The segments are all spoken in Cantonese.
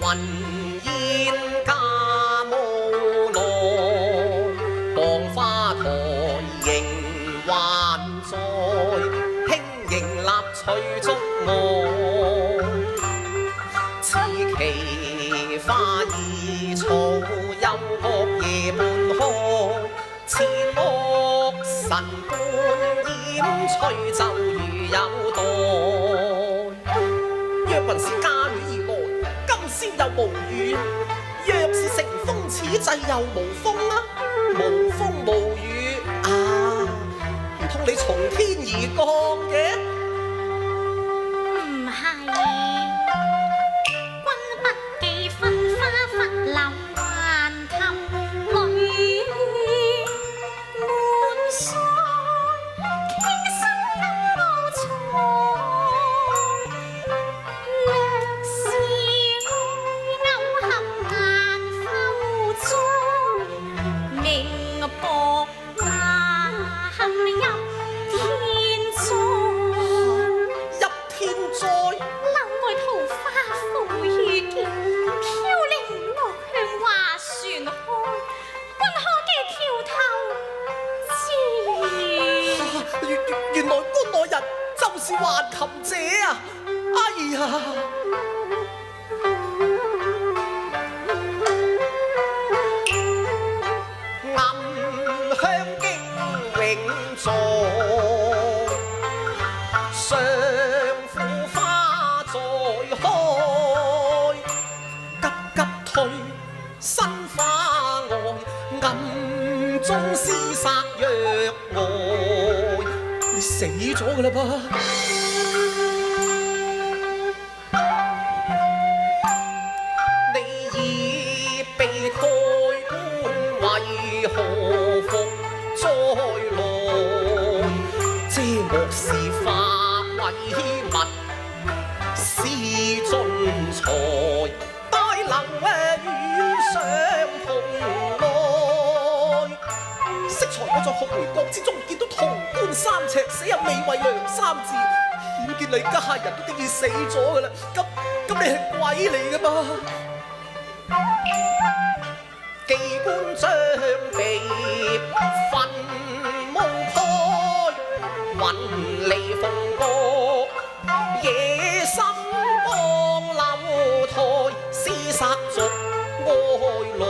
雲煙家無奈，傍花台仍還在，輕盈立隨觸愛。此奇花異草，幽谷夜半開，似木神般掩吹奏如有待。若雲是家女而來，今宵又無雨；若是乘風此際又無風啊，無風無雨啊，唔通你從天而降嘅？唔係，君不記分花拂柳還琴女滿腮，傾心無才，略是愛偶含顏浮栽，明薄那入天災。入天災，樓外桃花負遇見，飄零落向畫船開，君可記橋頭知？原來觀內人就是還琴者啊！哎呀！暗香經永在，上府花在開，急急退新花外，暗中廝殺若愛。你死咗㗎啦噃！你已被蓋棺，為何復再來？這莫是化為物，是盡才，待能與相同來。適才我在學回國之中見到潼關三尺，寫有未為娘三字，顯見你家人都已經死咗㗎啦。咁你係鬼嚟㗎嘛？機關將被墳墓開，雲離鳳閣，野心幫樓台，廝殺逐愛來。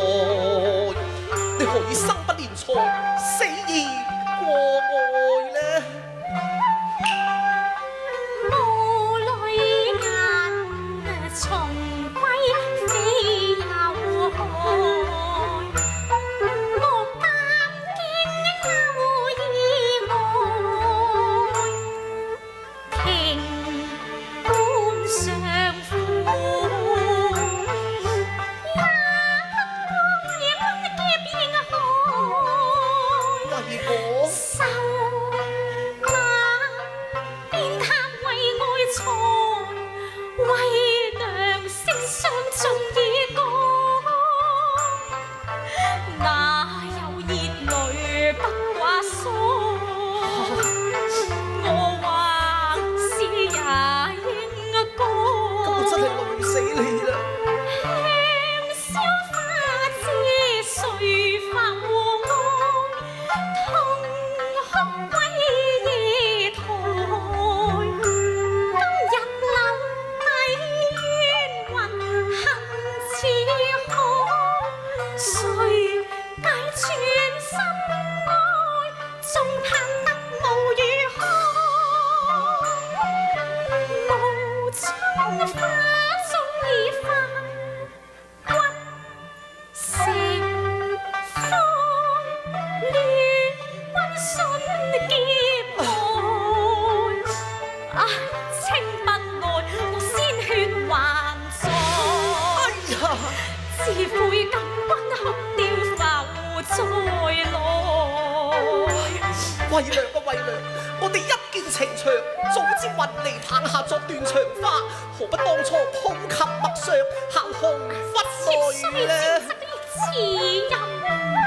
你何以生不連財，死而過愛呢？無淚眼重歸非有害，莫擔驚偶意外，庭官相負，也不過夜半劫應害。為我受那鞭撻為愛財，為娘色相盡已改，哪有熱淚不掛腮？我橫事也應該。我真係累死你啦！香消花枝誰發和愛，痛哭歸夜台。今日樓底冤魂恨似海，誰解穿心愛，縱嘆得無語開。無春花中已化骨成灰，戀君瞬劫來。啊，情不來，我鮮血還在。哎呀！自悔感君哭掉浮再來。為娘啊為娘，我哋一見情長，早知運離棒下作斷腸花，何不當初抱琴陌上，行紅拂碎呢？似人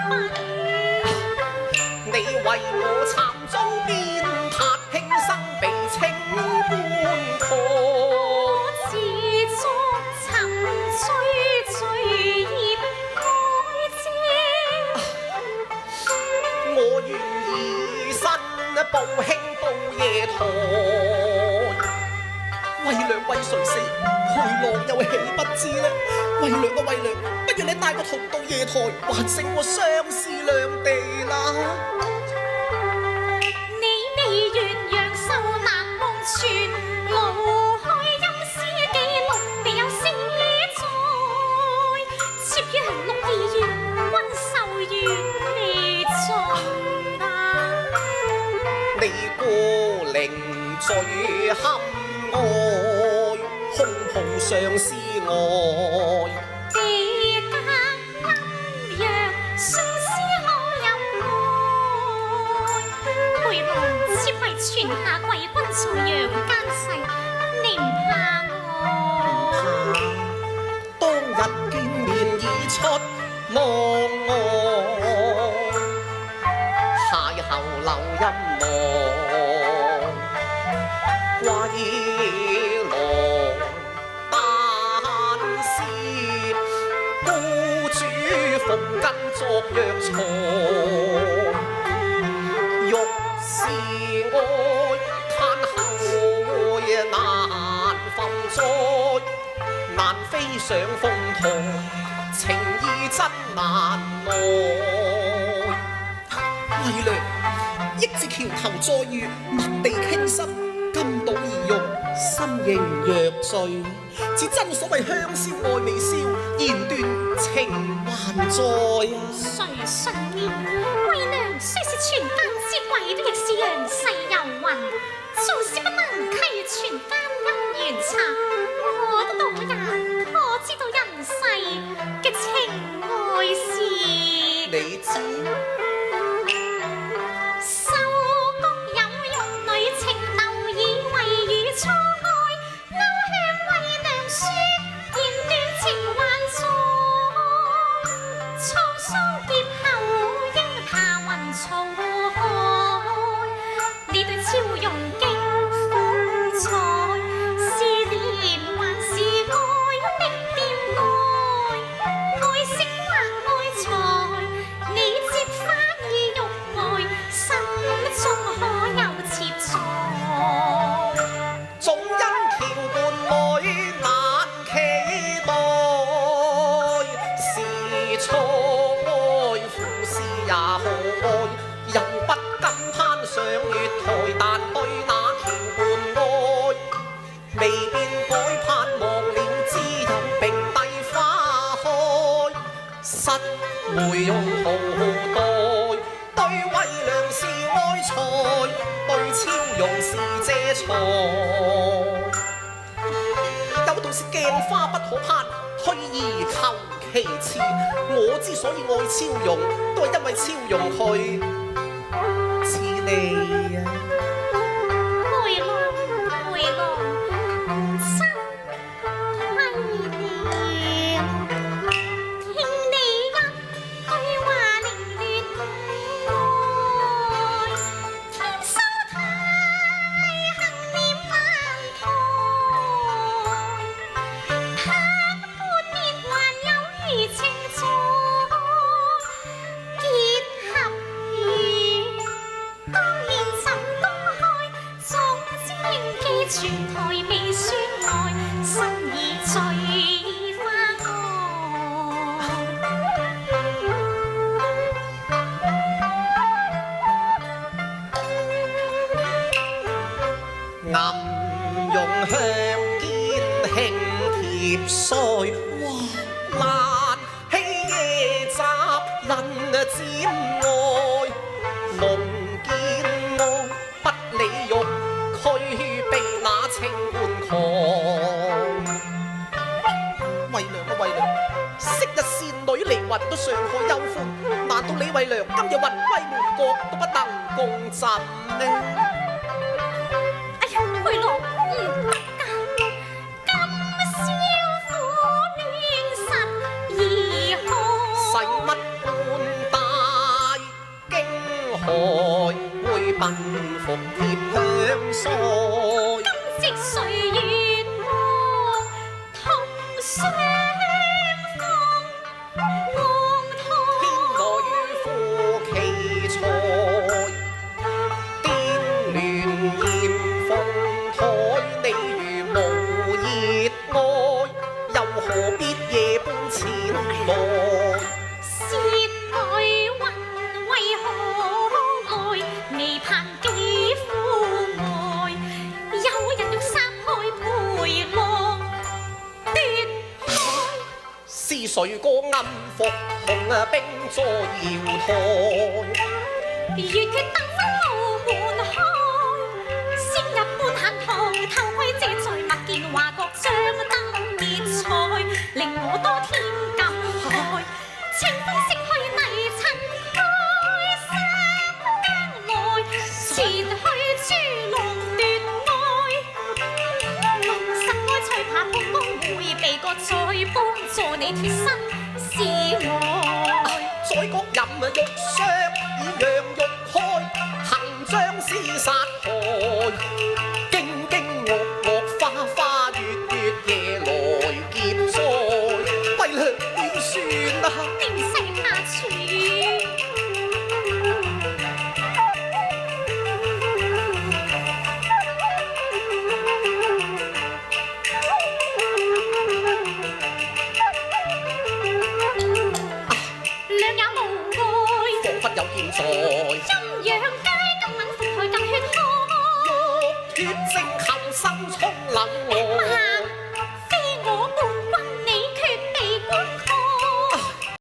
物，你為我慘遭鞭撻，輕生被清官蓋。我自作沉醉。為娘為誰死？陪郎又豈不知呢？為娘嘅為娘，不如你帶我同到夜台，還勝過相思兩地啦！你未願陽壽難忘存，勞開音詩記錄，必有聖意在。妾於六二月，溫秀月未盡啊！你孤零最堪愛，空抱相思愛。地間陰陽，相思可有愛？陪郎妾為泉下貴君在陽間世，你唔怕我？當日見面已出望外，邂逅留音樂，歸郎但是孤主逢根作藥材，欲是愛嘆後難逢載，難飛上風台，情意真難耐。為娘憶至橋頭再遇，密地傾心，金島而浴，心仍若醉。似真所謂香消愛未消，弦斷情還在啊！誰信呢？為娘雖是全間之貴，都亦是陽世遊魂。做事不能溪全間姻緣冊，我都道人，我知道人世嘅情愛事。你知？收谷有玉女情留意，為與初愛，勾向為娘書，言斷情還在。滄桑劫後，應怕雲曹海。你對超容經風采，是憐還是愛的變愛？愛色或愛財，你接花意欲愛，心中可有妾在？總因橋伴侶難期待，是錯愛夫士也可愛，又不敢攀上月台，但對那橋伴愛，未變改盼望了知有並蒂花開，失會用豪待，對為娘是愛財，對超容是借財。有道是鏡花不可攀，推而求其次。我之所以愛超容，都係因為超容佢似你啊！回郎回郎，真虧了。聽你一句話寧願愛，天收太幸念難抬。盼半年還有餘情在，結合語當面怎公開？總之應記全台未宣愛，心已醉花暗用香肩輕貼腮，哇！難欺夜雜人漸愛，夢見愛不理欲，俱被那情換狂。為娘啊為娘，昔日倩女離魂都尚可憂歡，難道你為娘今日魂歸門國都不能共枕呢？哎呀，回郎唔得㗎，今宵苦戀實已開。使乜半帶驚害，會奔服貼香腮。今夕歲月望，同相逢黃天台。女負其才，癲誰個暗伏紅冰座搖台？月缺燈火無半開，先入半閒堂，偷窺這在墨見華國張燈結彩，令我多添感慨。清風識去泥塵開，三更來前去豬籠奪愛。龍神愛才怕公公會被割再幫助你脱身是愛。宰國任玉削，以羊肉開，行將廝殺害。驚驚愕愕，花花月月，夜來劫災。為娘點算啊？點世下處？兩眼無愛，彷彿有劍在。